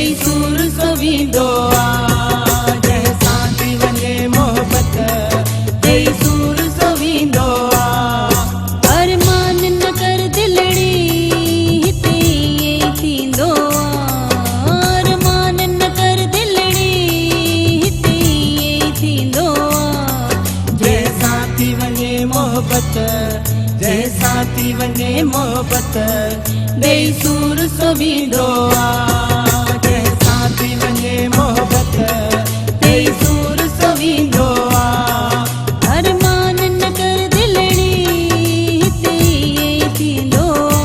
ॾेई सूर सोवींदो आ। जंहिंसां थी वञे मोहबत ॾेई सूर सोवींदो आ। अरमान न कर दिलड़ी हिते ईअं थींदो आ। अरमान न कर दिलड़ी हिते ईअं थींदो आ। जंहिंसां थी वञे मोहबत जंहिंसां थी वञे मोहबत ॾेई सूर सोवींदो आ। जंहिंसां थी वञे मोहबत ॾेई सूर सोवींदो आ। अरमान न कर दिलड़ी हिते ईअं थींदो आ।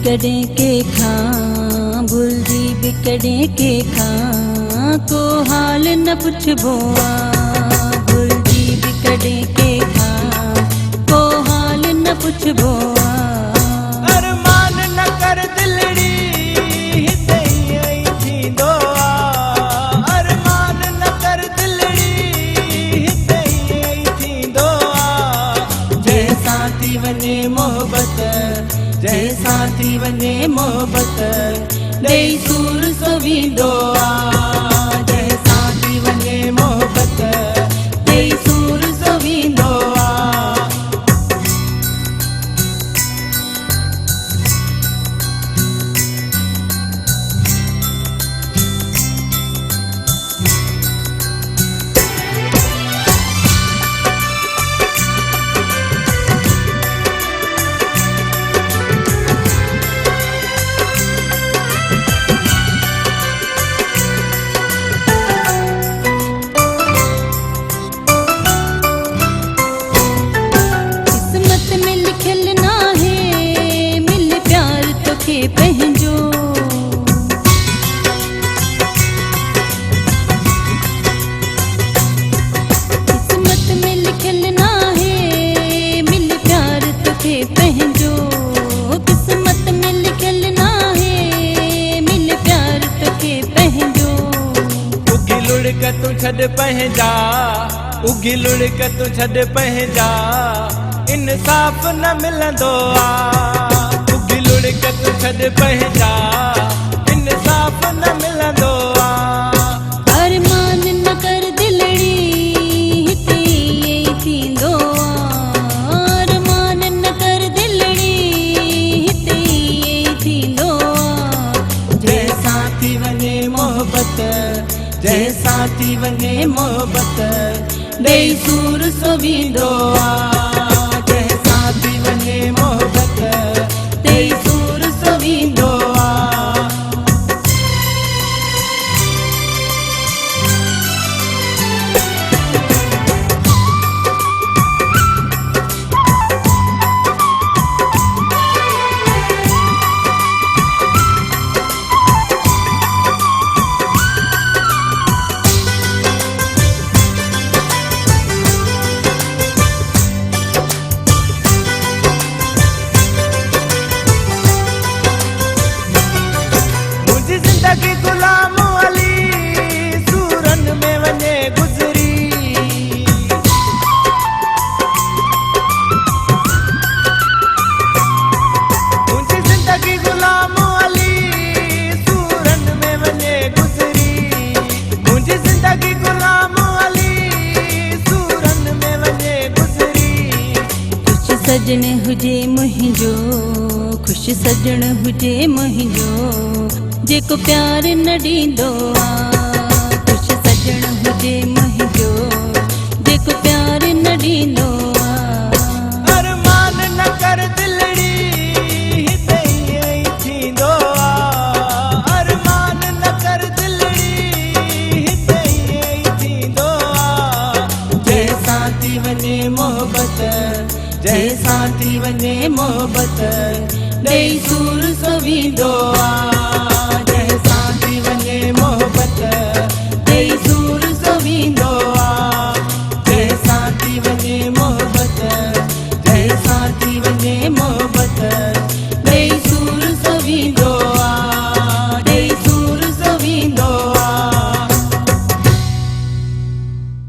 कॾहिं के खां भुलिजी बि कॾहिं के खां को हाल न पुछबो आ। भुलिजी बि कॾहिं के खां को हाल न पुछबो आ। अरमान न कर दिलड़ी हिते ईअं थींदो आ। अरमान न कर दिलड़ी हिते ईअं थींदो आ। जंहिंसां थी वञे मोहबत जंहिंसां थी वञे मोहबत ॾेई सूर सोवींदो आ। जंहिंसां थी वञे मोहबत ॾेई सूर सोवींदो आ। पंहिंजो किस्मत में लिखियल नाहे मिल प्यार तोखे पंहिंजो। किस्मत में लिखियल नाहे मिल प्यार तोखे पंहिंजो। उगी लुढ़क तू छॾ पंहिंजा उगी लुढ़क तू छॾ पंहिंजा इंसाफ़ न मिलंदो आ। उगी लुढ़क तू छॾ पंहिंजा इंसाफ़ न मिलंदो आ। अरमान न कर दिलड़ी हिते ईअं थींदो आ। अरमान न कर दिलड़ी हिते ईअं थींदो आ। जंहिंसां थी वञे मोहबत जंहिंसां थी वञे मोहबत ॾेई सूर सोवींदो आ। जंहिंसां थी वञे मोहबत ॾेई सूर सोवींदो आ। जिंदगी गुलाम अली सूरन में वञे गुज़री। मुंहिंजी जिंदगी गुलाम अली सूरन में वञे गुज़री। मुंहिंजी जिंदगी गुलाम अली सूरन में वञे गुज़री। खुश सजण हुजे मुंहिंजो खुश सजण हुजे मुंहिंजो जेको प्यार न ॾींदो आ। खुश सजण हुजे मुंहिंजो वेई सूर सोवींदो आ।